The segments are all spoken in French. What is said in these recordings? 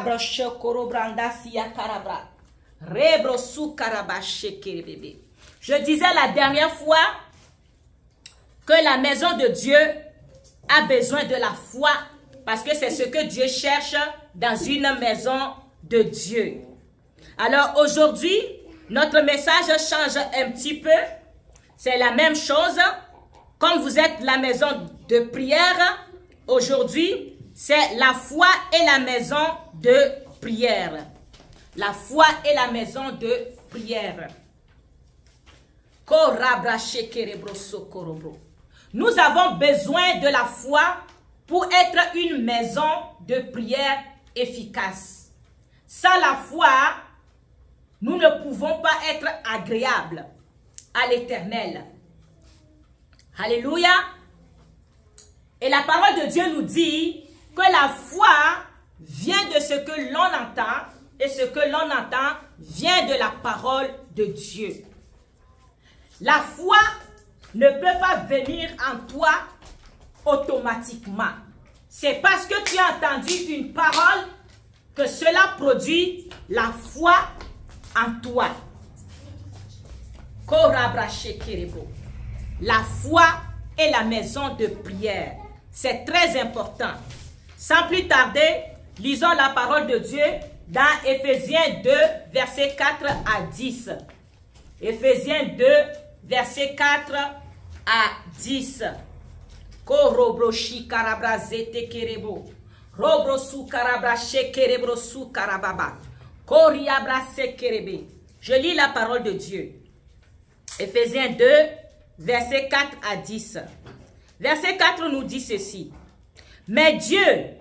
Korabra shokorobranda siya karabra. Rebro su karaba shekere bébé. Je disais la dernière fois que la maison de Dieu a besoin de la foi parce que c'est ce que Dieu cherche dans une maison de Dieu. Alors aujourd'hui, notre message change un petit peu. C'est la même chose. Comme vous êtes la maison de prière, aujourd'hui, c'est la foi et la maison de prière. La foi et la maison de prière. Nous avons besoin de la foi pour être une maison de prière efficace. Sans la foi, nous ne pouvons pas être agréables à l'Éternel. Alléluia. Et la parole de Dieu nous dit que la foi vient de ce que l'on entend et ce que l'on entend vient de la parole de Dieu. La foi ne peut pas venir en toi automatiquement. C'est parce que tu as entendu une parole que cela produit la foi en toi. La foi est la maison de prière. C'est très important. Sans plus tarder, lisons la parole de Dieu dans Éphésiens 2, versets 4 à 10. Éphésiens 2, versets 4 à 10. Korobroshi karabrazete kerebo. Robrosu karabrache kerebrosu karababa. Koriabrase kerebe. Je lis la parole de Dieu. Éphésiens 2, versets 4 à 10. Verset 4 nous dit ceci. Mais Dieu,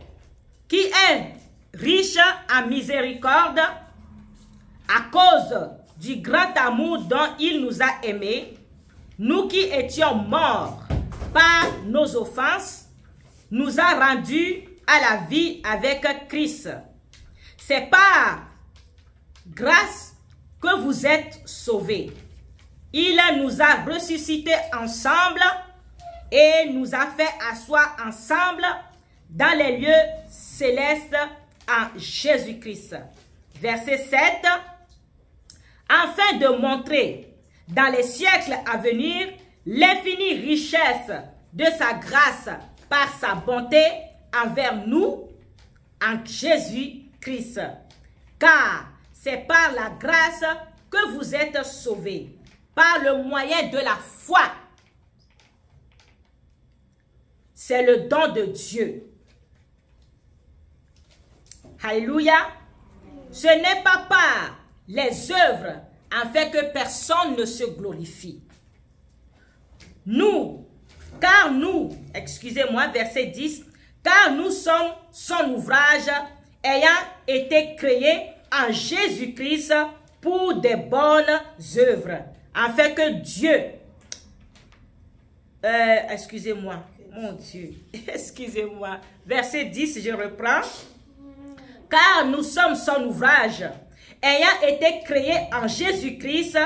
qui est riche en miséricorde, à cause du grand amour dont il nous a aimés, nous qui étions morts par nos offenses, nous a rendus à la vie avec Christ. C'est par grâce que vous êtes sauvés. Il nous a ressuscités ensemble et nous a fait asseoir ensemble dans les lieux célestes en Jésus-Christ. Verset 7. Afin de montrer dans les siècles à venir l'infinie richesse de sa grâce par sa bonté envers nous en Jésus-Christ. Car c'est par la grâce que vous êtes sauvés, par le moyen de la foi. C'est le don de Dieu. Alléluia. Ce n'est pas par les œuvres afin que personne ne se glorifie. Excusez-moi, verset 10, car nous sommes son ouvrage ayant été créés en Jésus-Christ pour des bonnes œuvres, afin que Dieu, excusez-moi, mon Dieu, excusez-moi, verset 10, je reprends, car nous sommes son ouvrage ayant été créés en Jésus-Christ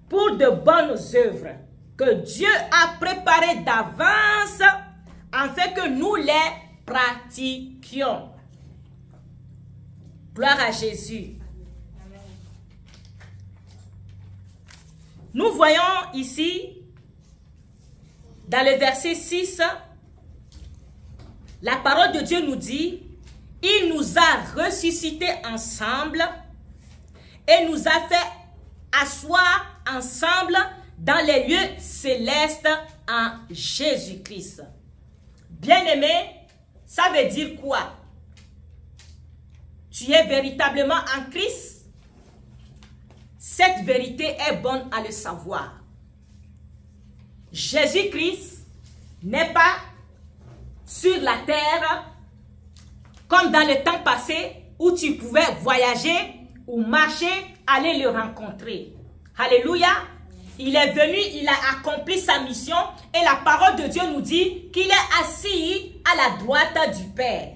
pour de bonnes œuvres, que Dieu a préparées d'avance afin que nous les pratiquions. Gloire à Jésus. Nous voyons ici, dans le verset 6, la parole de Dieu nous dit, il nous a ressuscités ensemble et nous a fait asseoir ensemble dans les lieux célestes en Jésus-Christ. Bien-aimé, ça veut dire quoi? Tu es véritablement en Christ? Cette vérité est bonne à le savoir. Jésus-Christ n'est pas sur la terre comme dans le temps passé où tu pouvais voyager ou marcher, aller le rencontrer. Alléluia. Il est venu, il a accompli sa mission et la parole de Dieu nous dit qu'il est assis à la droite du Père.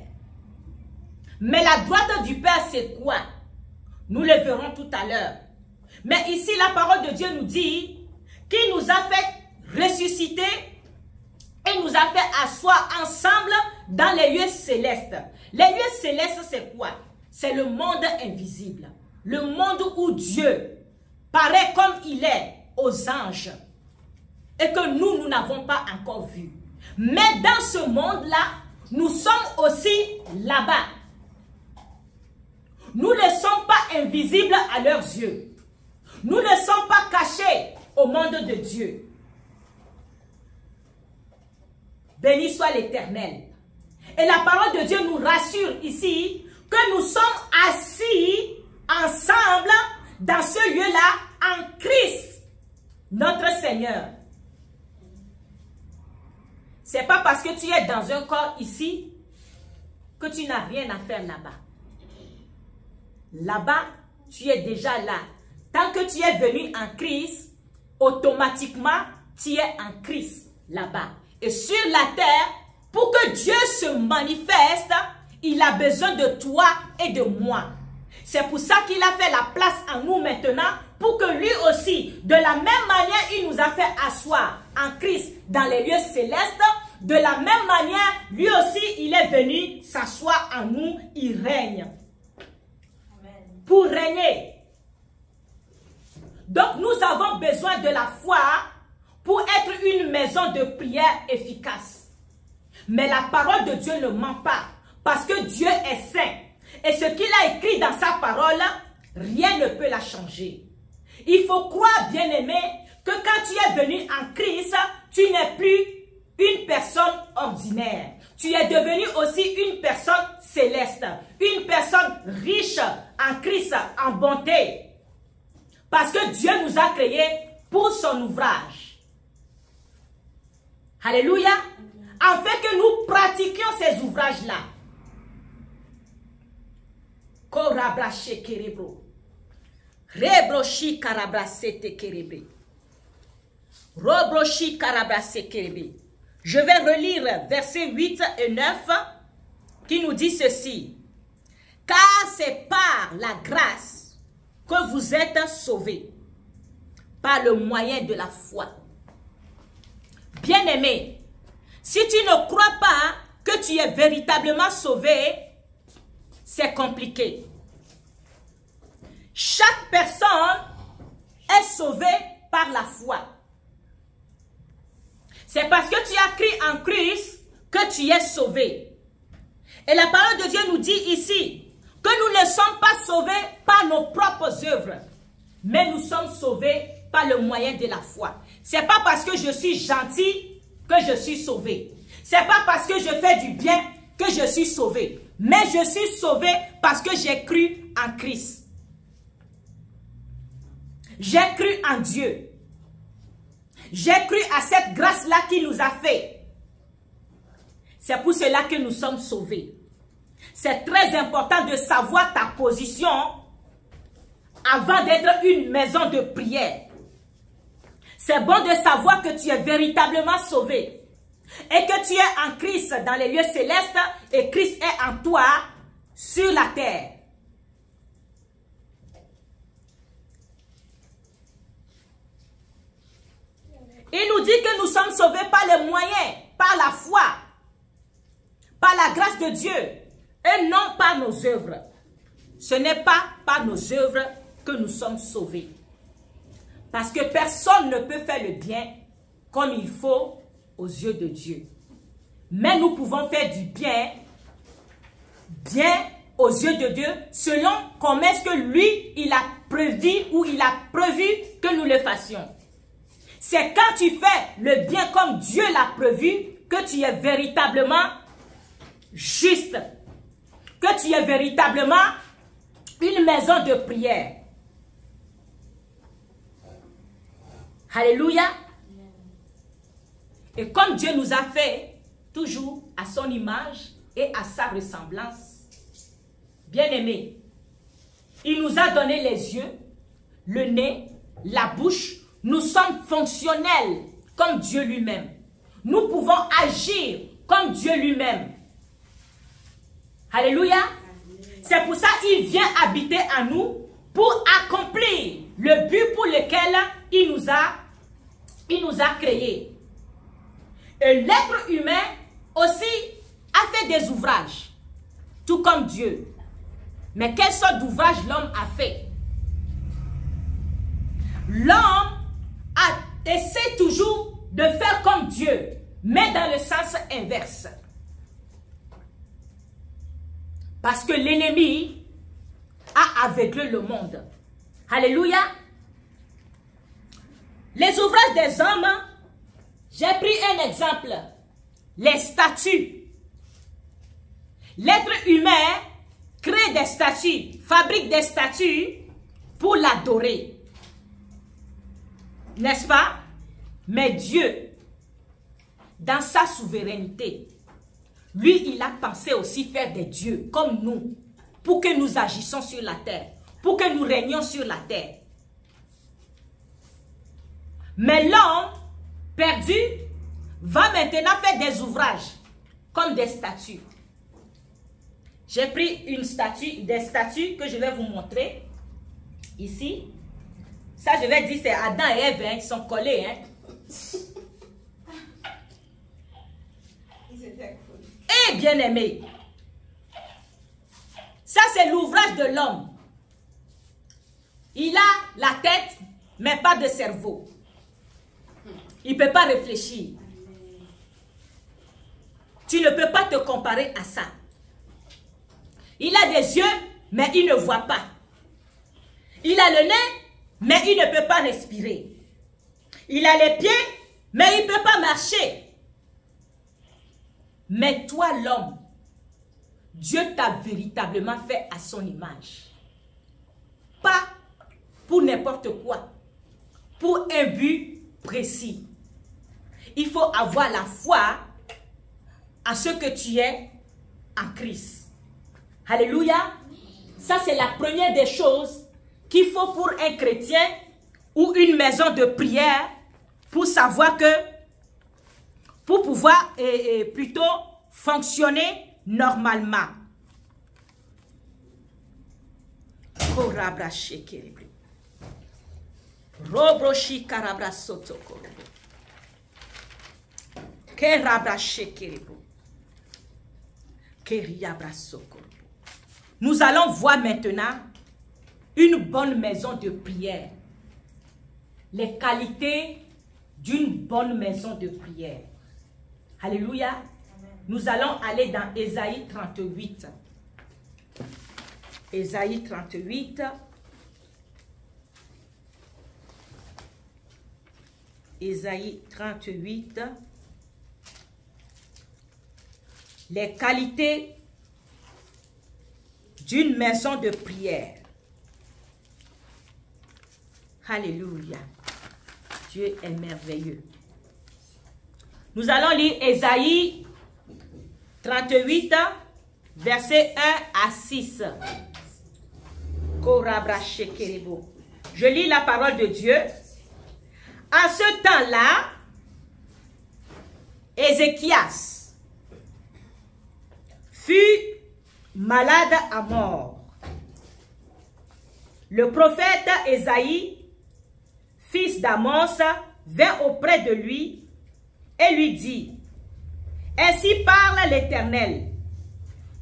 Mais la droite du Père, c'est quoi? Nous le verrons tout à l'heure. Mais ici, la parole de Dieu nous dit qu'il nous a fait ressusciter et nous a fait asseoir ensemble dans les lieux célestes. Les lieux célestes, c'est quoi? c'est le monde invisible. Le monde où Dieu paraît comme il est aux anges et que nous n'avons pas encore vu. Mais dans ce monde-là, nous sommes aussi là-bas. Nous ne sommes pas invisibles à leurs yeux. Nous ne sommes pas cachés au monde de Dieu. Béni soit l'Éternel. Et la parole de Dieu nous rassure ici que nous sommes assis ensemble dans ce lieu-là en Christ, notre Seigneur. Ce n'est pas parce que tu es dans un corps ici que tu n'as rien à faire là-bas. Là-bas, tu es déjà là. Tant que tu es venu en Christ, automatiquement, tu es en Christ là-bas. Et sur la terre, pour que Dieu se manifeste, il a besoin de toi et de moi. C'est pour ça qu'il a fait la place en nous maintenant, pour que lui aussi, de la même manière, il nous a fait asseoir en Christ dans les lieux célestes. De la même manière, lui aussi, il est venu s'asseoir en nous, il règne. Amen. Pour régner. Donc, nous avons besoin de la foi pour être une maison de prière efficace. Mais la parole de Dieu ne ment pas, parce que Dieu est saint. Et ce qu'il a écrit dans sa parole, rien ne peut la changer. Il faut croire, bien-aimé, que quand tu es venu en Christ, tu n'es plus une personne ordinaire. Tu es devenu aussi une personne céleste, une personne riche en Christ, en bonté. Parce que Dieu nous a créés pour son ouvrage. Alléluia. Afin que nous pratiquions ces ouvrages-là. Korabrache kerebro. Rebroshi karabrasete kerebre. Robroshi karabrase kerebre. Je vais relire versets 8 et 9 qui nous dit ceci. Car c'est par la grâce que vous êtes sauvés, par le moyen de la foi. Bien-aimé, si tu ne crois pas que tu es véritablement sauvé, c'est compliqué. Chaque personne est sauvée par la foi. C'est parce que tu as cru en Christ que tu es sauvé. Et la parole de Dieu nous dit ici que nous ne sommes pas sauvés par nos propres œuvres, mais nous sommes sauvés par le moyen de la foi. Ce n'est pas parce que je suis gentil que je suis sauvé. Ce n'est pas parce que je fais du bien que je suis sauvé. Mais je suis sauvé parce que j'ai cru en Christ. J'ai cru en Dieu. J'ai cru à cette grâce-là qu'il nous a fait. C'est pour cela que nous sommes sauvés. C'est très important de savoir ta position avant d'être une maison de prière. C'est bon de savoir que tu es véritablement sauvé et que tu es en Christ dans les lieux célestes et Christ est en toi sur la terre. Il nous dit que nous sommes sauvés par les moyens, par la foi, par la grâce de Dieu et non par nos œuvres. Ce n'est pas par nos œuvres que nous sommes sauvés. Parce que personne ne peut faire le bien comme il faut aux yeux de Dieu. Mais nous pouvons faire du bien aux yeux de Dieu selon comment est-ce que lui, il a prédit ou il a prévu que nous le fassions. C'est quand tu fais le bien comme Dieu l'a prévu que tu es véritablement juste. Que tu es véritablement une maison de prière. Alléluia. Et comme Dieu nous a fait toujours à son image et à sa ressemblance, bien-aimés, il nous a donné les yeux, le nez, la bouche. Nous sommes fonctionnels comme Dieu lui-même. Nous pouvons agir comme Dieu lui-même. Alléluia. C'est pour ça qu'il vient habiter en nous pour accomplir le but pour lequel il nous a créés. Et l'être humain aussi a fait des ouvrages, tout comme Dieu. Mais quelle sorte d'ouvrage l'homme a fait? L'homme essaie toujours de faire comme Dieu, mais dans le sens inverse. Parce que l'ennemi a aveuglé le monde. Alléluia. Les ouvrages des hommes, j'ai pris un exemple. Les statues. L'être humain crée des statues, fabrique des statues pour l'adorer. N'est-ce pas? Mais Dieu, dans sa souveraineté, lui, il a pensé aussi faire des dieux comme nous, pour que nous agissions sur la terre, pour que nous régnions sur la terre. Mais l'homme perdu va maintenant faire des ouvrages comme des statues. J'ai pris une statue, des statues que je vais vous montrer ici. Ça, je vais dire, c'est Adam et Ève, hein, ils sont collés. Hein. Et bien aimé, ça c'est l'ouvrage de l'homme. Il a la tête, mais pas de cerveau. Il ne peut pas réfléchir. Tu ne peux pas te comparer à ça. Il a des yeux, mais il ne voit pas. Il a le nez, mais il ne peut pas respirer. Il a les pieds, mais il ne peut pas marcher. Mais toi, l'homme, Dieu t'a véritablement fait à son image. Pas pour n'importe quoi. Pour un but précis. Il faut avoir la foi à ce que tu es en Christ. Alléluia. Ça, c'est la première des choses qu'il faut pour un chrétien ou une maison de prière pour savoir que, pour pouvoir plutôt fonctionner normalement. Nous allons voir maintenant une bonne maison de prière. Les qualités d'une bonne maison de prière. Alléluia. Nous allons aller dans Ésaïe 38. Ésaïe 38. Ésaïe 38. Les qualités d'une maison de prière. Alléluia. Dieu est merveilleux. Nous allons lire Ésaïe 38, versets 1 à 6. Je lis la parole de Dieu. À ce temps-là, Ézéchias fut malade à mort. Le prophète Ésaïe, fils d'Amos, vint auprès de lui et lui dit: ainsi parle l'Éternel,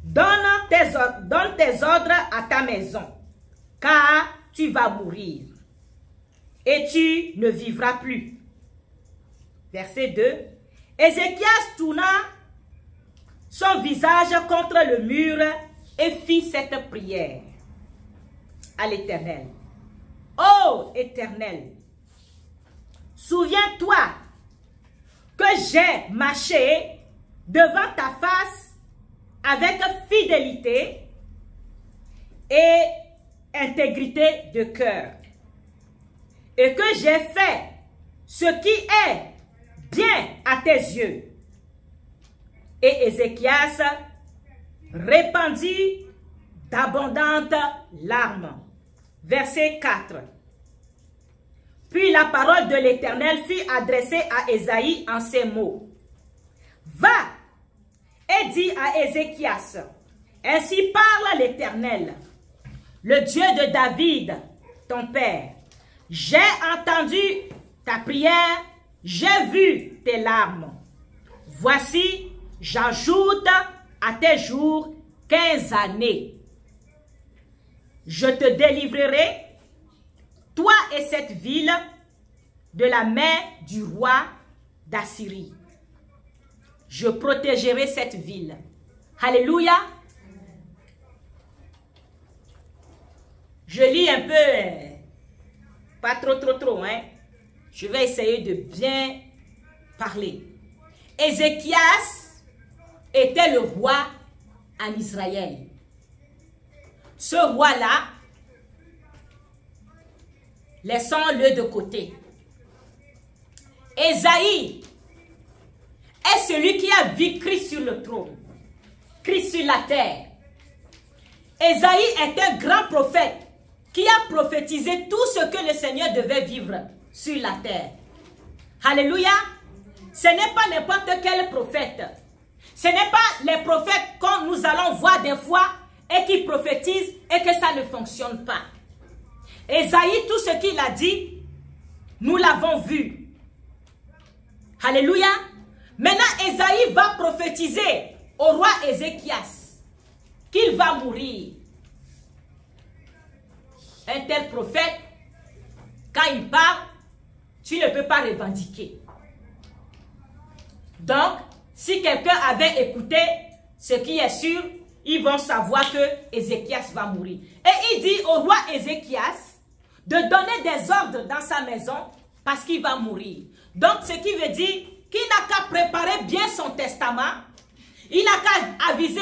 donne tes ordres à ta maison, car tu vas mourir et tu ne vivras plus. Verset 2. Ézéchias tourna son visage contre le mur et fit cette prière à l'Éternel. Ô Éternel, souviens-toi que j'ai marché devant ta face avec fidélité et intégrité de cœur, et que j'ai fait ce qui est bien à tes yeux. Et Ézéchias répandit d'abondantes larmes. Verset 4. Puis la parole de l'Éternel fut adressée à Ésaïe en ces mots. Va et dis à Ézéchias, ainsi parle l'Éternel, le Dieu de David, ton père. J'ai entendu ta prière, j'ai vu tes larmes. Voici, j'ajoute à tes jours 15 années. je te délivrerai, toi et cette ville, de la main du roi d'Assyrie. Je protégerai cette ville. Alléluia. Je lis un peu, pas trop, hein. Je vais essayer de bien parler. Ézéchias était le roi en Israël. Ce roi-là, laissons-le de côté. Ésaïe est celui qui a vu Christ sur le trône, Christ sur la terre. Ésaïe est un grand prophète qui a prophétisé tout ce que le Seigneur devait vivre sur la terre. Alléluia. Ce n'est pas n'importe quel prophète. Ce n'est pas les prophètes que nous allons voir des fois et qui prophétisent et que ça ne fonctionne pas. Ésaïe, tout ce qu'il a dit, nous l'avons vu. Alléluia. Maintenant, Ésaïe va prophétiser au roi Ézéchias qu'il va mourir. Un tel prophète, quand il parle, tu ne peux pas revendiquer. Donc, si quelqu'un avait écouté, ce qui est sûr, ils vont savoir que Ézéchias va mourir. Et il dit au roi Ézéchias de donner des ordres dans sa maison parce qu'il va mourir. Donc, ce qui veut dire qu'il n'a qu'à préparer bien son testament, il n'a qu'à aviser,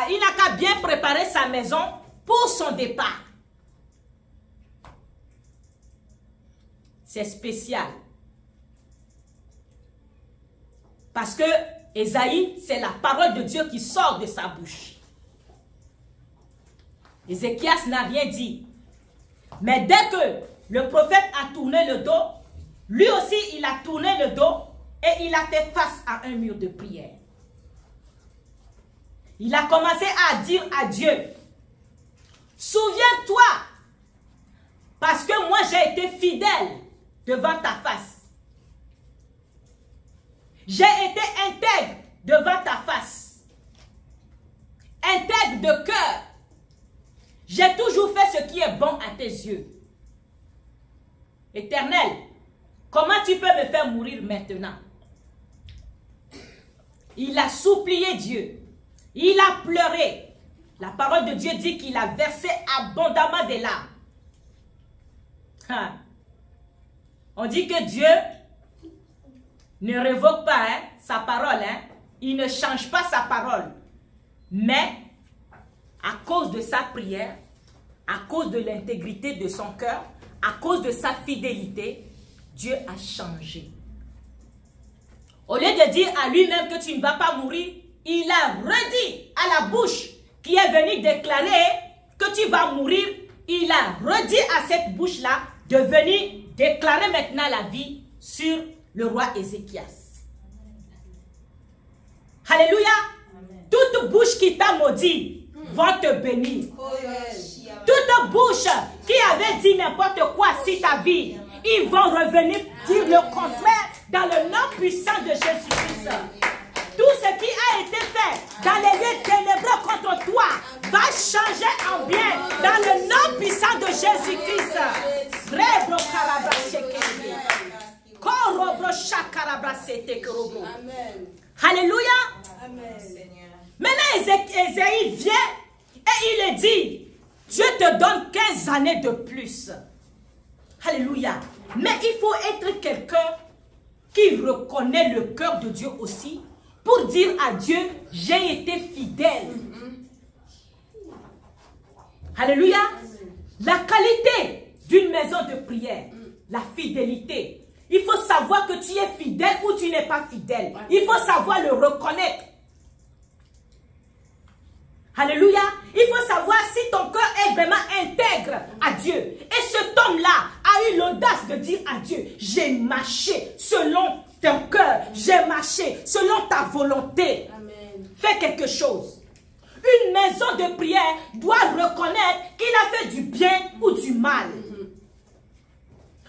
il n'a qu'à bien préparer sa maison pour son départ. C'est spécial. Parce que Ésaïe, c'est la parole de Dieu qui sort de sa bouche. Ézéchias n'a rien dit. Mais dès que le prophète a tourné le dos, lui aussi il a tourné le dos et il a fait face à un mur de prière. Il a commencé à dire à Dieu, souviens-toi, parce que moi j'ai été fidèle devant ta face. J'ai été intègre devant ta face. Intègre de cœur. J'ai toujours fait ce qui est bon à tes yeux. Éternel, comment tu peux me faire mourir maintenant? Il a supplié Dieu. Il a pleuré. La parole de Dieu dit qu'il a versé abondamment des larmes. On dit que Dieu ne révoque pas sa parole. Il ne change pas sa parole. Mais, à cause de sa prière, à cause de l'intégrité de son cœur, à cause de sa fidélité, Dieu a changé. Au lieu de dire à lui-même que tu ne vas pas mourir, il a redit à la bouche qui est venue déclarer que tu vas mourir. Il a redit à cette bouche-là de venir déclarer maintenant la vie sur le roi Ézéchias. Alléluia. Amen. Toute bouche qui t'a maudit va te bénir. Toute bouche qui avait dit n'importe quoi sur ta vie, ils vont revenir dire le contraire dans le nom puissant de Jésus-Christ. Tout ce qui a été fait dans les lieux ténébreux contre toi va changer en bien dans le nom puissant de Jésus-Christ. Alléluia. Maintenant, Ésaïe vient et il dit, Dieu te donne 15 années de plus. Alléluia. Mais il faut être quelqu'un qui reconnaît le cœur de Dieu aussi pour dire à Dieu, j'ai été fidèle. Alléluia. La qualité d'une maison de prière, la fidélité. Il faut savoir que tu es fidèle ou tu n'es pas fidèle. Il faut savoir le reconnaître. Alléluia. Il faut savoir si ton cœur est vraiment intègre à Dieu. Et cet homme-là a eu l'audace de dire à Dieu, j'ai marché selon ton cœur. J'ai marché selon ta volonté. Amen. Fais quelque chose. Une maison de prière doit reconnaître qu'il a fait du bien ou du mal.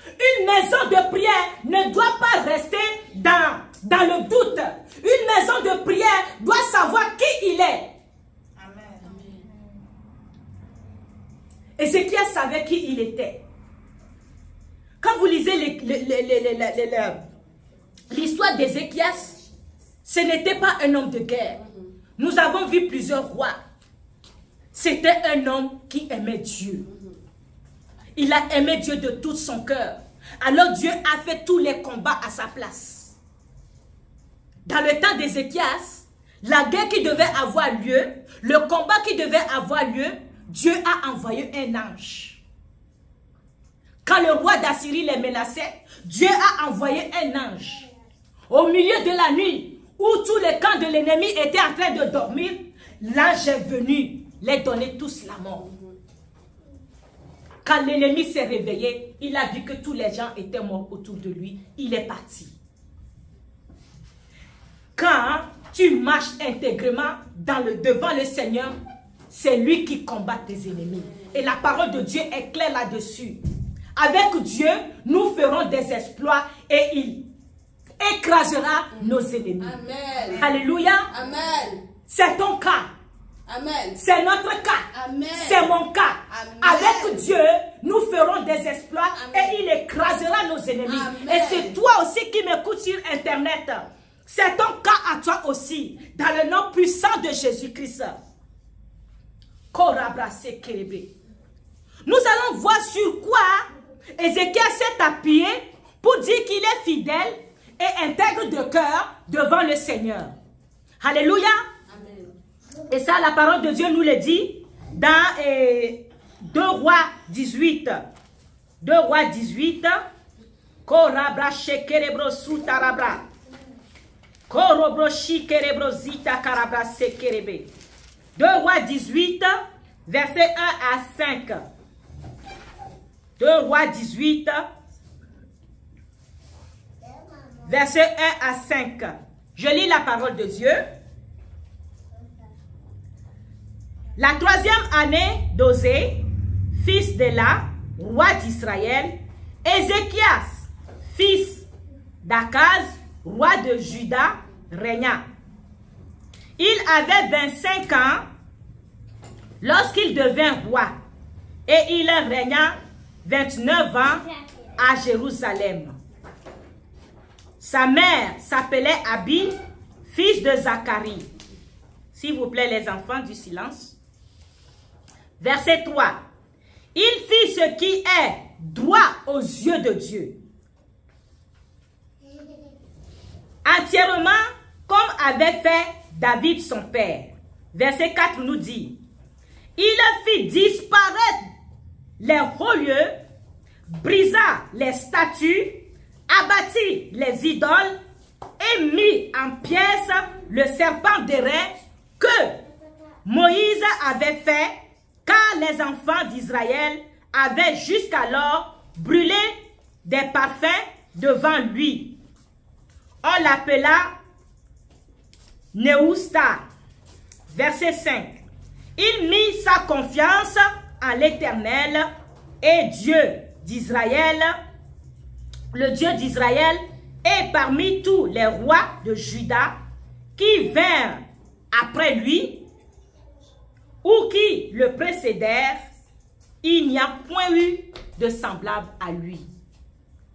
Une maison de prière ne doit pas rester dans le doute. Une maison de prière doit savoir qui il est. Amen. Ézéchias savait qui il était. Quand vous lisez l'histoire d'Ézéchias, ce n'était pas un homme de guerre. Nous avons vu plusieurs rois. C'était un homme qui aimait Dieu. Il a aimé Dieu de tout son cœur. Alors Dieu a fait tous les combats à sa place. Dans le temps d'Ézéchias, la guerre qui devait avoir lieu, le combat qui devait avoir lieu, Dieu a envoyé un ange. Quand le roi d'Assyrie les menaçait, Dieu a envoyé un ange. Au milieu de la nuit, où tous les camps de l'ennemi étaient en train de dormir, l'ange est venu les donner tous la mort. Quand l'ennemi s'est réveillé, il a vu que tous les gens étaient morts autour de lui. Il est parti. Quand tu marches intègrement devant le Seigneur, c'est lui qui combat tes ennemis. Et la parole de Dieu est claire là-dessus. Avec Dieu, nous ferons des exploits et il écrasera nos ennemis. Amen. Alléluia. Amen. C'est ton cas. Amen. C'est notre cas. C'est mon cas. Amen. Avec Dieu, nous ferons des exploits. Amen. Et il écrasera nos ennemis. Amen. Et c'est toi aussi qui m'écoutes sur Internet. C'est ton cas à toi aussi. Dans le nom puissant de Jésus-Christ. Nous allons voir sur quoi Ézéchias s'est appuyé pour dire qu'il est fidèle et intègre de cœur devant le Seigneur. Alléluia. Et ça, la parole de Dieu nous le dit dans 2 Rois 18. 2 Rois 18. Korabra shekerebro sutarabra. Korobro shikerebro zita karabra sekerebe. 2 Rois 18, verset 1 à 5. 2 Rois 18, verset 1 à 5. Je lis la parole de Dieu. La 3e année d'Osée, fils d'Éla, roi d'Israël, Ézéchias, fils d'Akaz, roi de Juda, régna. Il avait 25 ans lorsqu'il devint roi et il régna 29 ans à Jérusalem. Sa mère s'appelait Abi, fils de Zacharie. S'il vous plaît, les enfants, du silence. Verset 3. Il fit ce qui est droit aux yeux de Dieu, entièrement comme avait fait David son père. Verset 4 nous dit, il fit disparaître les hauts lieux, brisa les statues, abattit les idoles et mit en pièces le serpent d'airain que Moïse avait fait, car les enfants d'Israël avaient jusqu'alors brûlé des parfums devant lui. On l'appela Neusta. Verset 5. Il mit sa confiance en l'Éternel et Dieu d'Israël, le Dieu d'Israël, et parmi tous les rois de Juda qui vinrent après lui ou qui le précédèrent, il n'y a point eu de semblable à lui.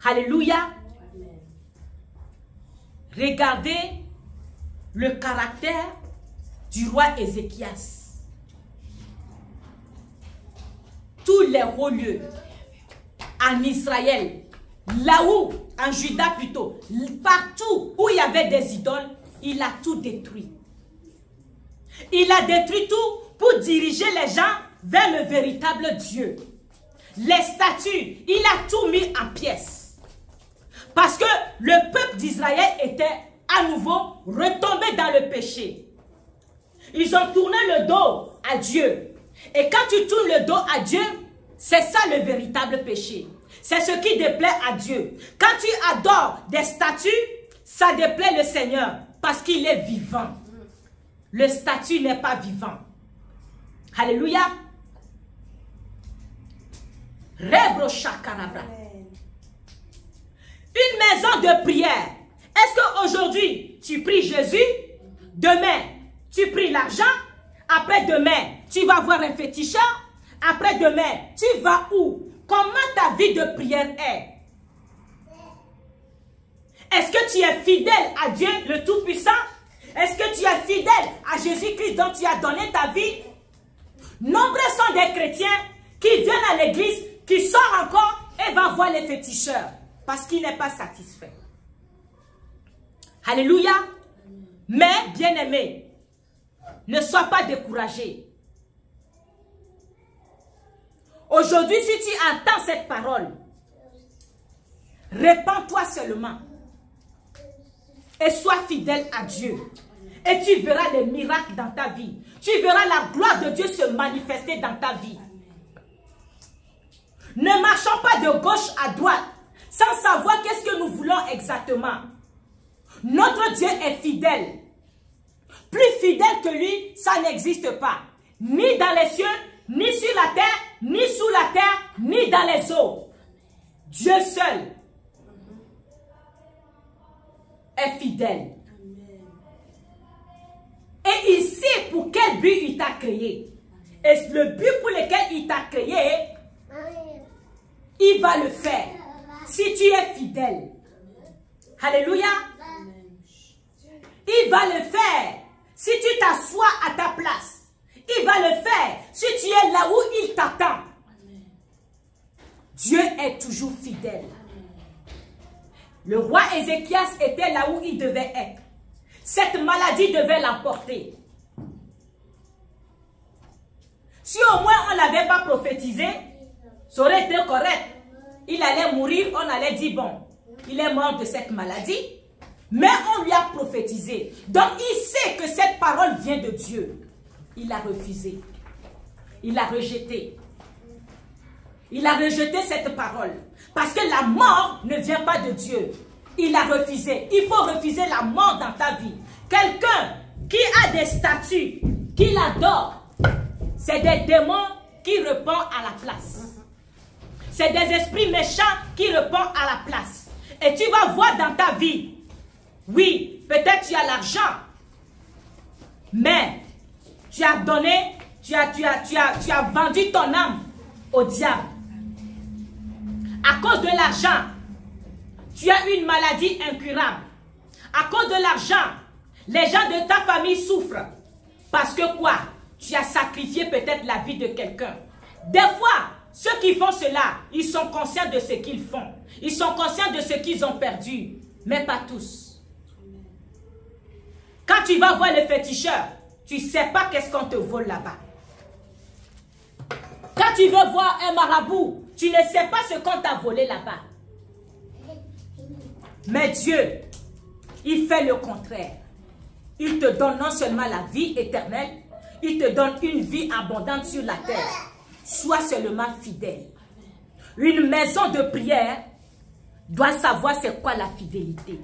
Alléluia. Regardez le caractère du roi Ézéchias. Tous les hauts lieux en Israël, là où, en Juda plutôt, partout où il y avait des idoles, il a tout détruit. Il a détruit tout pour diriger les gens vers le véritable Dieu. Les statues, il a tout mis en pièces. Parce que le peuple d'Israël était à nouveau retombé dans le péché. Ils ont tourné le dos à Dieu. Et quand tu tournes le dos à Dieu, c'est ça le véritable péché. C'est ce qui déplaît à Dieu. Quand tu adores des statues, ça déplaît le Seigneur parce qu'il est vivant. Le statut n'est pas vivant. Alléluia. Rebro shakarabra. Une maison de prière. Est-ce qu'aujourd'hui, tu pries Jésus? Demain, tu pries l'argent? Après-demain, tu vas voir un féticheur? après-demain, tu vas où? Comment ta vie de prière est? Est-ce que tu es fidèle à Dieu le Tout-Puissant? Est-ce que tu es fidèle à Jésus-Christ dont tu as donné ta vie? Nombreux sont des chrétiens qui viennent à l'église, qui sortent encore et vont voir les féticheurs parce qu'il n'est pas satisfait. Alléluia. Mais, bien-aimé, ne sois pas découragé. Aujourd'hui, si tu entends cette parole, répands-toi seulement et sois fidèle à Dieu. Et tu verras les miracles dans ta vie. Tu verras la gloire de Dieu se manifester dans ta vie. Ne marchons pas de gauche à droite sans savoir qu'est-ce que nous voulons exactement. Notre Dieu est fidèle. Plus fidèle que lui, ça n'existe pas. Ni dans les cieux, ni sur la terre, ni sous la terre, ni dans les eaux. Dieu seul est fidèle. Et il sait pour quel but il t'a créé. Et le but pour lequel il t'a créé, il va le faire. Si tu es fidèle. Alléluia. Il va le faire. Si tu t'assois à ta place. Il va le faire. Si tu es là où il t'attend. Dieu est toujours fidèle. Le roi Ézéchias était là où il devait être. Cette maladie devait l'emporter. Si au moins on n'avait pas prophétisé, ça aurait été correct. Il allait mourir, on allait dire bon, il est mort de cette maladie. Mais on lui a prophétisé. Donc il sait que cette parole vient de Dieu. Il a refusé. Il a rejeté. Il a rejeté cette parole. Parce que la mort ne vient pas de Dieu. Il a refusé. Il faut refuser la mort dans ta vie. Quelqu'un qui a des statues, qui l'adore, c'est des démons qui répondent à la place. C'est des esprits méchants qui répondent à la place. Et tu vas voir dans ta vie, oui, peut-être tu as l'argent, mais tu as donné, tu as vendu ton âme au diable. À cause de l'argent, tu as une maladie incurable. À cause de l'argent, les gens de ta famille souffrent. Parce que quoi? Tu as sacrifié peut-être la vie de quelqu'un. Des fois, ceux qui font cela, ils sont conscients de ce qu'ils font. Ils sont conscients de ce qu'ils ont perdu. Mais pas tous. Quand tu vas voir le féticheur, tu ne sais pas qu'est-ce qu'on te vole là-bas. Quand tu veux voir un marabout, tu ne sais pas ce qu'on t'a volé là-bas. Mais Dieu, il fait le contraire. Il te donne non seulement la vie éternelle, il te donne une vie abondante sur la terre. Sois seulement fidèle. Une maison de prière doit savoir c'est quoi la fidélité.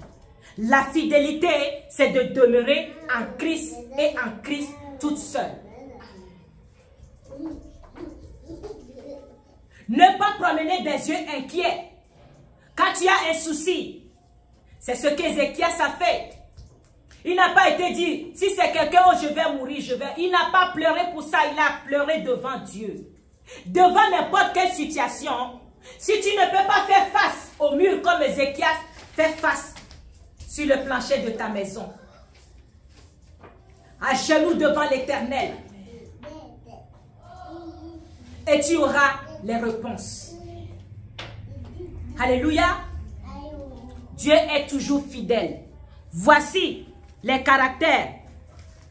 La fidélité, c'est de demeurer en Christ et en Christ toute seule. Ne pas promener des yeux inquiets. Quand tu as un souci, c'est ce qu'Ézéchias a fait. Il n'a pas été dit, si c'est quelqu'un, oh, je vais mourir, je vais. Il n'a pas pleuré pour ça, il a pleuré devant Dieu. Devant n'importe quelle situation, si tu ne peux pas faire face au mur comme Ézéchias, fais face sur le plancher de ta maison. À genoux devant l'Éternel. Et tu auras les réponses. Alléluia. Dieu est toujours fidèle. Voici les caractères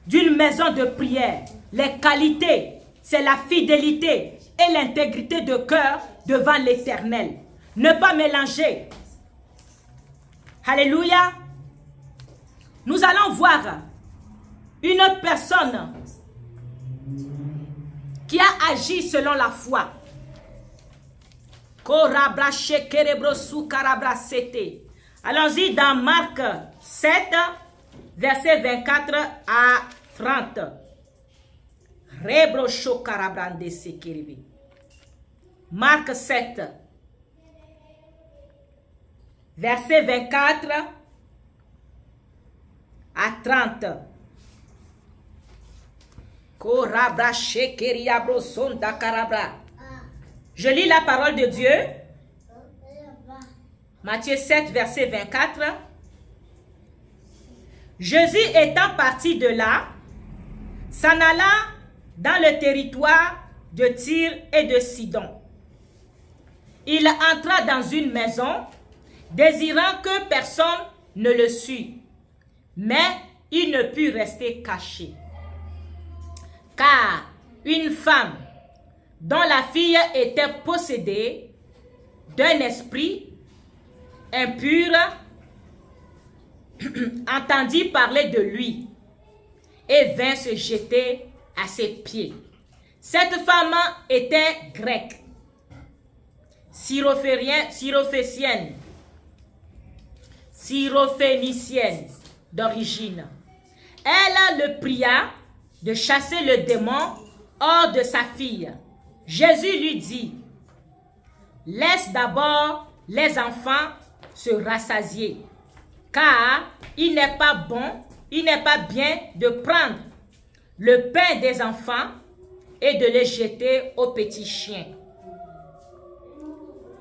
d'une maison de prière. Les qualités, c'est la fidélité et l'intégrité de cœur devant l'Éternel. Ne pas mélanger. Alléluia. Nous allons voir une autre personne qui a agi selon la foi. Allons-y dans Marc 7, verset 24 à 30. Marc 7, verset 24 à 30. Korabra shekeria brosonda karabra. Je lis la parole de Dieu. Matthieu 7, verset 24. Jésus étant parti de là, s'en alla dans le territoire de Tyr et de Sidon. Il entra dans une maison, désirant que personne ne le sût, mais il ne put rester caché. Car une femme dont la fille était possédée d'un esprit impur entendit parler de lui et vint se jeter à ses pieds. Cette femme était grecque, syrophénicienne d'origine. Elle le pria de chasser le démon hors de sa fille. Jésus lui dit, « Laisse d'abord les enfants se rassasier, car il n'est pas bon, il n'est pas bien de prendre le pain des enfants et de les jeter aux petits chiens. »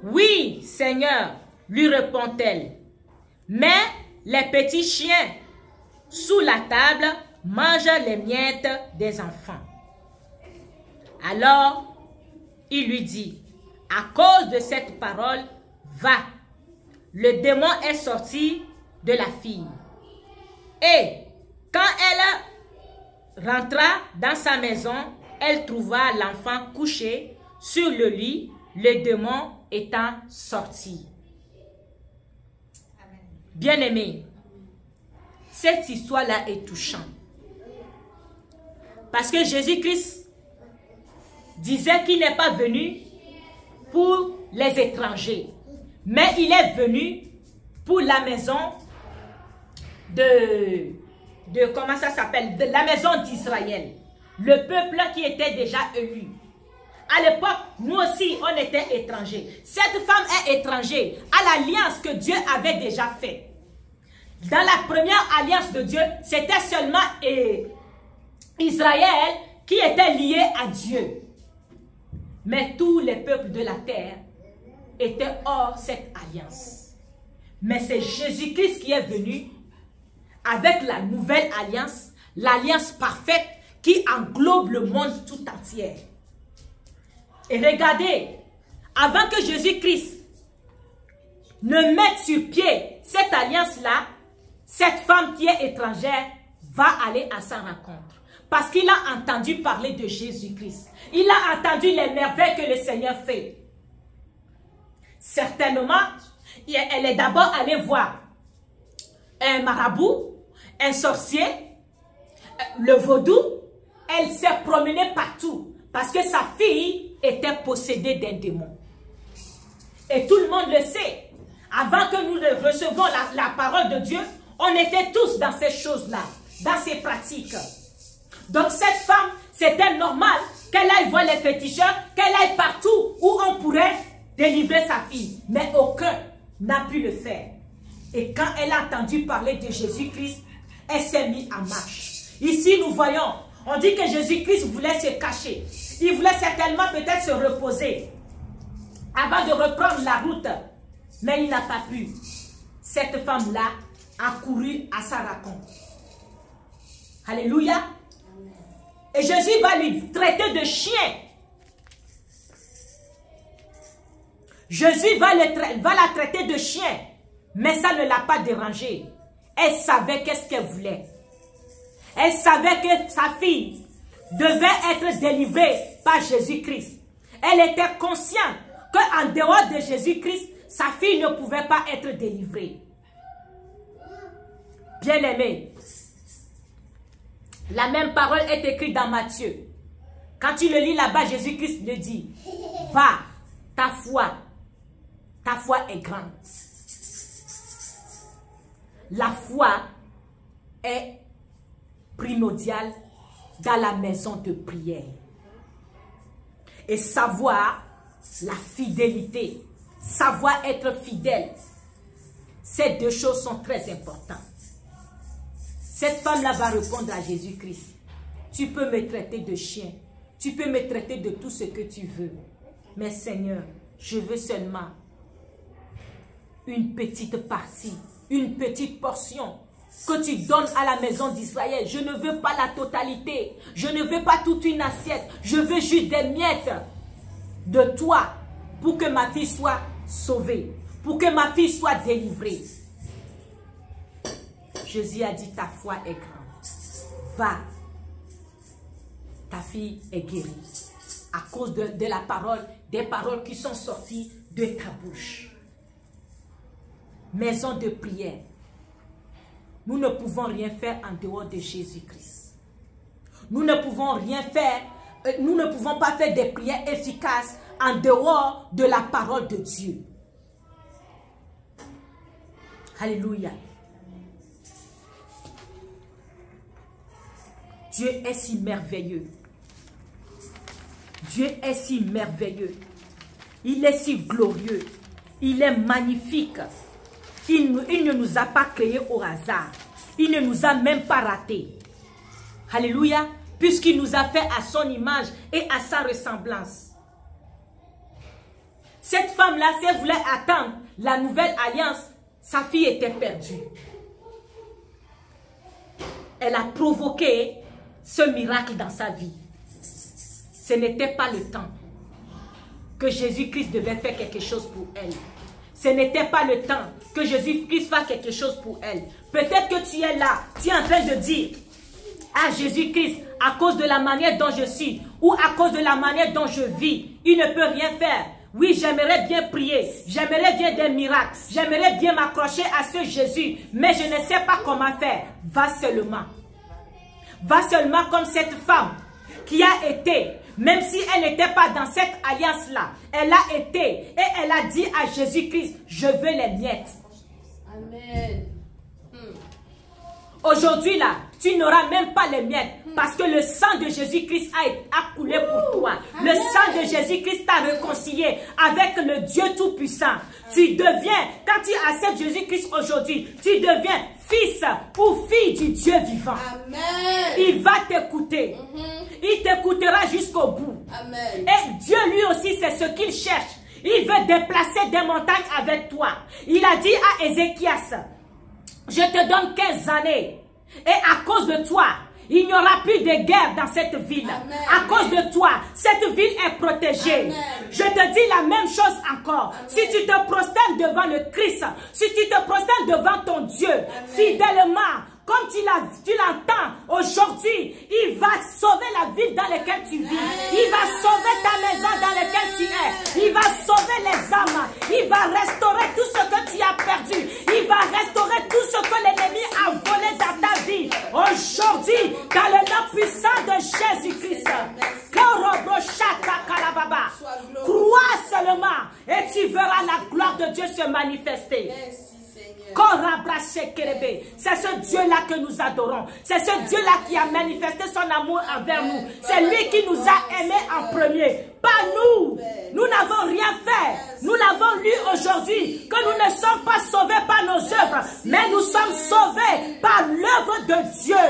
« Oui, Seigneur, lui répond-elle, mais les petits chiens sous la table mangent les miettes des enfants. » Alors, il lui dit, « À cause de cette parole, va. » Le démon est sorti de la fille. Et quand elle rentra dans sa maison, elle trouva l'enfant couché sur le lit, le démon étant sorti. Bien-aimés, cette histoire-là est touchante. Parce que Jésus-Christ disait qu'il n'est pas venu pour les étrangers, mais il est venu pour la maison comment ça s'appelle, de la maison d'Israël, le peuple qui était déjà élu. À l'époque, nous aussi, on était étrangers. Cette femme est étrangère à l'alliance que Dieu avait déjà faite. Dans la première alliance de Dieu, c'était seulement Israël qui était lié à Dieu. Mais tous les peuples de la terre étaient hors cette alliance. Mais c'est Jésus-Christ qui est venu avec la nouvelle alliance, l'alliance parfaite qui englobe le monde tout entier. Et regardez, avant que Jésus-Christ ne mette sur pied cette alliance-là, cette femme qui est étrangère va aller à sa rencontre. Parce qu'il a entendu parler de Jésus-Christ. Il a entendu les merveilles que le Seigneur fait. Certainement, elle est d'abord allée voir un marabout, un sorcier, le vaudou. Elle s'est promenée partout parce que sa fille était possédée d'un démon. Et tout le monde le sait. Avant que nous recevons la parole de Dieu, on était tous dans ces choses-là, dans ces pratiques. Donc cette femme, c'était normal qu'elle aille voir les féticheurs, qu'elle aille partout où on pourrait délivrer sa fille. Mais aucun n'a pu le faire. Et quand elle a entendu parler de Jésus-Christ, elle s'est mise en marche. Ici, nous voyons, on dit que Jésus-Christ voulait se cacher. Il voulait certainement peut-être se reposer avant de reprendre la route. Mais il n'a pas pu. Cette femme-là a couru à sa rencontre. Alléluia. Et Jésus va lui traiter de chien. Jésus va la traiter de chien. Mais ça ne l'a pas dérangée. Elle savait qu'est-ce qu'elle voulait. Elle savait que sa fille devait être délivrée par Jésus-Christ. Elle était consciente qu'en dehors de Jésus-Christ, sa fille ne pouvait pas être délivrée. Bien-aimé, la même parole est écrite dans Matthieu. Quand tu le lis là-bas, Jésus-Christ le dit, « Va, ta foi est grande. » La foi est primordiale dans la maison de prière. Et savoir la fidélité, savoir être fidèle, ces deux choses sont très importantes. Cette femme-là va répondre à Jésus-Christ. Tu peux me traiter de chien, tu peux me traiter de tout ce que tu veux. Mais Seigneur, je veux seulement une petite partie, une petite portion que tu donnes à la maison d'Israël. Je ne veux pas la totalité. Je ne veux pas toute une assiette. Je veux juste des miettes de toi pour que ma fille soit sauvée, pour que ma fille soit délivrée. Jésus a dit, ta foi est grande. Va. Ta fille est guérie. À cause de la parole, des paroles qui sont sorties de ta bouche. Maison de prière. Nous ne pouvons rien faire en dehors de Jésus-Christ. Nous ne pouvons rien faire, nous ne pouvons pas faire des prières efficaces en dehors de la parole de Dieu. Alléluia. Dieu est si merveilleux. Dieu est si merveilleux. Il est si glorieux. Il est magnifique. Il ne nous a pas créés au hasard. Il ne nous a même pas ratés. Alléluia. Puisqu'il nous a fait à son image et à sa ressemblance. Cette femme-là, si elle voulait attendre la nouvelle alliance, sa fille était perdue. Elle a provoqué ce miracle dans sa vie. Ce n'était pas le temps que Jésus-Christ devait faire quelque chose pour elle. Ce n'était pas le temps que Jésus-Christ fasse quelque chose pour elle. Peut-être que tu es là, tu es en train de dire à Jésus-Christ, à cause de la manière dont je suis ou à cause de la manière dont je vis, il ne peut rien faire. Oui, j'aimerais bien prier, j'aimerais bien des miracles, j'aimerais bien m'accrocher à ce Jésus, mais je ne sais pas comment faire. Va seulement. Va seulement comme cette femme qui a été, même si elle n'était pas dans cette alliance-là, elle a été et elle a dit à Jésus-Christ, je veux les miettes. Amen. Aujourd'hui là, tu n'auras même pas les miettes parce que le sang de Jésus-Christ a coulé pour toi. Le sang de Jésus-Christ t'a réconcilié avec le Dieu Tout-Puissant. Tu deviens, quand tu acceptes Jésus-Christ aujourd'hui, tu deviens fils ou fille du Dieu vivant. Amen. Il va t'écouter. Il t'écoutera jusqu'au bout. Amen. Et Dieu lui aussi, c'est ce qu'il cherche. Il veut déplacer des montagnes avec toi. Il a dit à Ézéchias, je te donne 15 années. Et à cause de toi, il n'y aura plus de guerre dans cette ville. Amen. À cause de toi, cette ville est protégée. Amen. Je te dis la même chose encore. Amen. Si tu te prosternes devant le Christ, si tu te prosternes devant ton Dieu, Amen. fidèlement, comme tu l'entends aujourd'hui, il va sauver la ville dans laquelle tu vis. Il va sauver ta maison dans laquelle tu es. Il va sauver les âmes. Il va restaurer tout ce que tu as perdu. Il va restaurer tout ce que l'ennemi a volé dans ta vie. Aujourd'hui, dans le nom puissant de Jésus-Christ. Crois seulement et tu verras la gloire de Dieu se manifester. Merci. C'est ce Dieu-là que nous adorons. C'est ce Dieu-là qui a manifesté son amour envers nous. C'est lui qui nous a aimés en premier. Pas nous. Nous n'avons rien fait. Nous l'avons lu aujourd'hui. Que nous ne sommes pas sauvés par nos œuvres. Mais nous sommes sauvés par l'œuvre de Dieu.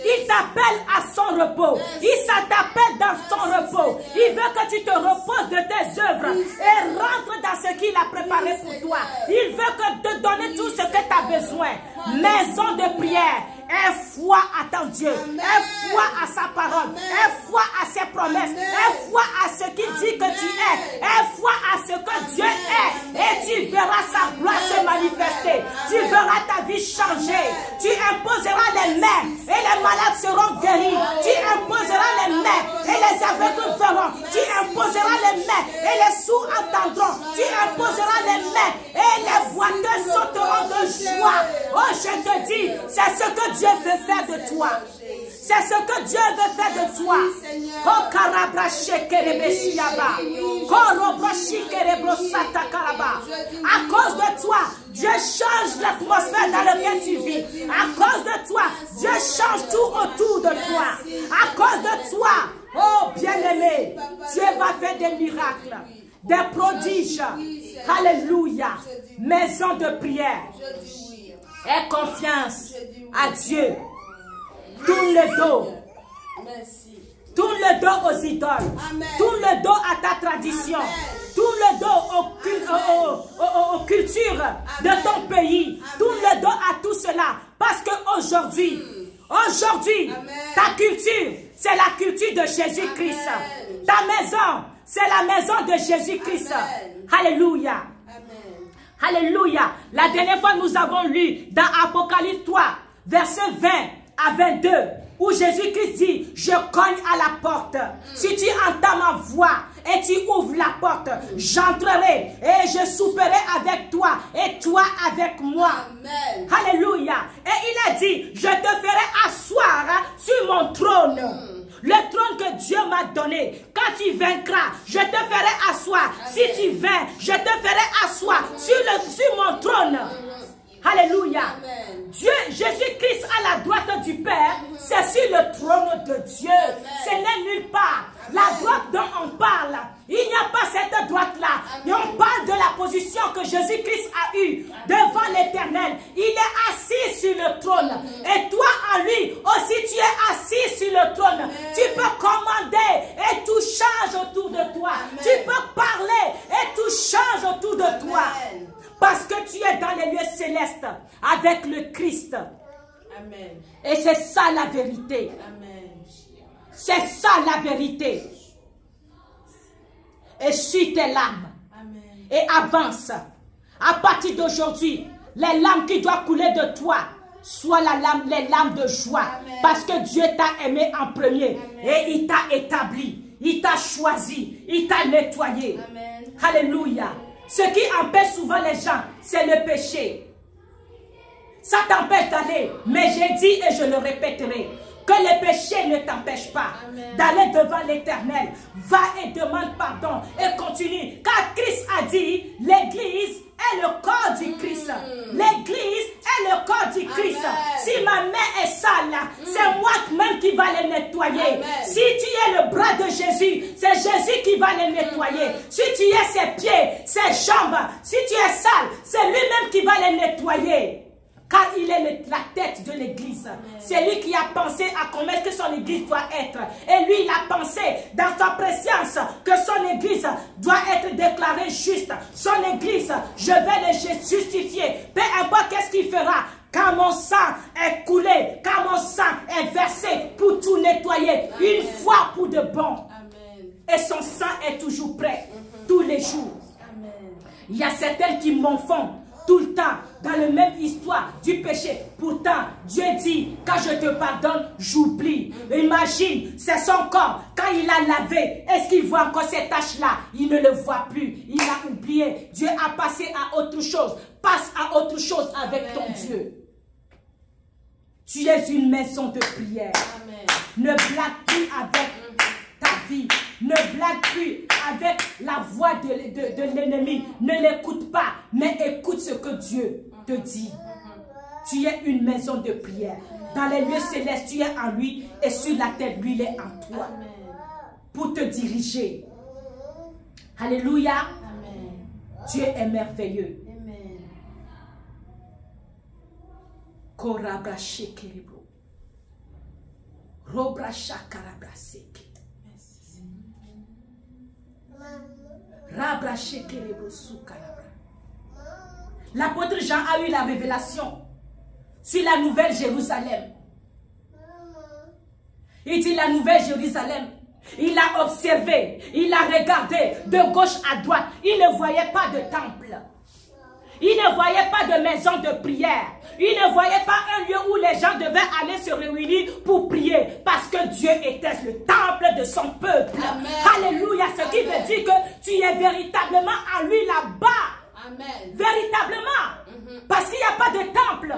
Il t'appelle à son repos. Il t'appelle dans son repos. Il veut que tu te reposes de tes œuvres et rentres dans ce qu'il a préparé pour toi. Il veut te donner tout ce que tu as besoin. Maison de prière. Aie foi à ton Dieu. Aie foi à sa parole. Aie foi à ses promesses. Aie foi à ce qu'il dit que tu es. Aie foi à ce que Dieu est. Et tu verras sa gloire se manifester. Tu verras ta vie changer. Tu imposeras les mains et les malades seront guéris. Tu imposeras les mains et les aveugles verront. Tu imposeras les mains et les sourds entendront. Tu imposeras les mains et les boiteux sauteront de joie. Oh, je te dis, c'est ce que Dieu veut faire de toi. C'est ce que Dieu veut faire de toi. Oh, à cause de toi, Dieu change l'atmosphère dans laquelle tu vis. À cause de toi, Dieu change tout autour de toi. À cause de toi, oh bien-aimé, Dieu va faire des miracles, des prodiges. Alléluia. Maison de prière. Aie confiance à Dieu. Tourne le dos. Merci. Tourne le dos aux idoles. Amen. Tourne le dos à ta tradition. Amen. Tourne le dos aux cultures de ton pays. Amen. Tourne le dos à tout cela. Parce qu'aujourd'hui, ta culture, c'est la culture de Jésus-Christ. Amen. Ta maison, c'est la maison de Jésus-Christ. Alléluia. Amen. Alléluia. La dernière fois, nous avons lu dans Apocalypse 3, versets 20 à 22, où Jésus-Christ dit, je cogne à la porte. Si tu entends ma voix et tu ouvres la porte, j'entrerai et je souperai avec toi et toi avec moi. Amen. Alléluia. Et il a dit, je te ferai asseoir sur mon trône. Le trône que Dieu m'a donné, quand tu vaincras, je te ferai asseoir. Si tu vins, je te ferai asseoir sur mon trône. Alléluia. Amen. Dieu, Jésus-Christ à la droite du Père, c'est sur le trône de Dieu. Ce n'est nulle part. La droite dont on parle, il n'y a pas cette droite-là. Et on parle de la position que Jésus-Christ a eue devant l'Éternel. Il est assis sur le trône. Et toi en lui aussi tu es assis sur le trône. Tu peux commander et tout change autour de toi. Tu peux parler et tout change autour de toi. Parce que tu es dans les lieux célestes avec le Christ. Amen. Et c'est ça la vérité. Amen. C'est ça la vérité. Et suis tes larmes. Amen. Et avance. À partir d'aujourd'hui, les larmes qui doivent couler de toi, soient les larmes de joie. Amen. Parce que Dieu t'a aimé en premier. Amen. Et il t'a établi. Il t'a choisi. Il t'a nettoyé. Amen. Alléluia. Ce qui empêche souvent les gens, c'est le péché. Ça t'empêche d'aller. Mais j'ai dit et je le répéterai, que le péché ne t'empêche pas d'aller devant l'Éternel. Va et demande pardon et continue. Car Christ a dit, l'Église est le corps du Christ. L'Église est le corps du Christ. Amen. Si ma main est sale, c'est moi-même qui va les nettoyer. Amen. Si tu es le bras de Jésus, c'est Jésus qui va les nettoyer. Si tu es ses pieds, ses jambes, si tu es sale, c'est lui-même qui va les nettoyer. Car il est la tête de l'église. C'est lui qui a pensé à comment est-ce que son église doit être. Et lui, il a pensé dans sa préscience que son église doit être déclarée juste. Son église, je vais le justifier. Peu importe qu'est-ce qu'il fera. Quand mon sang est coulé, quand mon sang est versé pour tout nettoyer. Une fois pour de bon. Amen. Et son sang est toujours prêt. Tous les jours. Amen. Il y a certaines qui m'enfont tout le temps dans la même histoire du péché. Pourtant, Dieu dit, quand je te pardonne, j'oublie. Imagine, c'est son corps. Quand il a lavé, est-ce qu'il voit encore ces taches-là? Il ne le voit plus. Il a oublié. Dieu a passé à autre chose. Passe à autre chose avec ton Dieu. Tu es une maison de prière. Amen. Ne blague plus avec ta vie. Ne blague plus avec la voix de l'ennemi. Ne l'écoute pas, mais écoute ce que Dieu te dit. Tu es une maison de prière. Dans les lieux célestes, tu es en lui et sur la terre, lui, il est en toi. Amen. Pour te diriger. Alléluia. Amen. Dieu est merveilleux. Amen. Korabra shekerebo. Robra shakarabra seke. L'apôtre Jean a eu la révélation sur la nouvelle Jérusalem. Il dit la nouvelle Jérusalem. Il a observé, il a regardé de gauche à droite. Il ne voyait pas de temple. Il ne voyait pas de maison de prière. Il ne voyait pas un lieu où les gens devaient aller se réunir pour prier. Parce que Dieu était le temple de son peuple. Amen. Alléluia. Ce qui veut dire que tu es véritablement en lui là-bas. Amen. Véritablement. Parce qu'il n'y a pas de temple.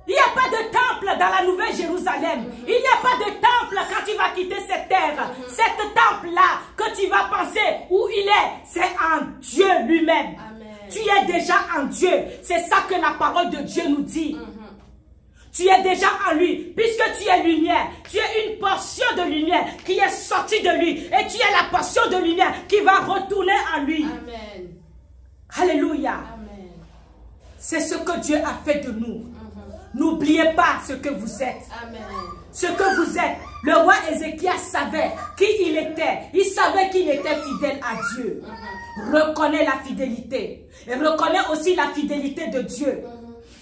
Il n'y a pas de temple dans la nouvelle Jérusalem. Il n'y a pas de temple quand tu vas quitter cette terre. Cet temple-là que tu vas penser où il est, c'est en Dieu lui-même. Tu es déjà en Dieu. C'est ça que la parole de Dieu nous dit. Tu es déjà en lui. Puisque tu es lumière. Tu es une portion de lumière qui est sortie de lui. Et tu es la portion de lumière qui va retourner en lui. Amen. Alléluia. Amen. C'est ce que Dieu a fait de nous. N'oubliez pas ce que vous êtes. Amen. Ce que vous êtes. Le roi Ézéchias savait qui il était. Il savait qu'il était fidèle à Dieu. Reconnais la fidélité. Et reconnais aussi la fidélité de Dieu.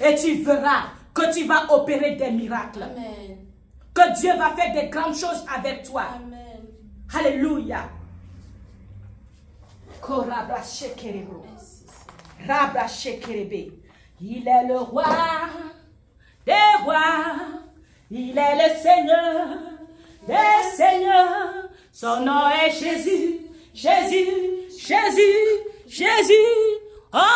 Et tu verras que tu vas opérer des miracles. Amen. Que Dieu va faire des grandes choses avec toi. Amen. Alléluia. Il est le roi des rois. Il est le Seigneur des seigneurs. Son nom est Jésus. Jésus, Jésus, Jésus. Oh.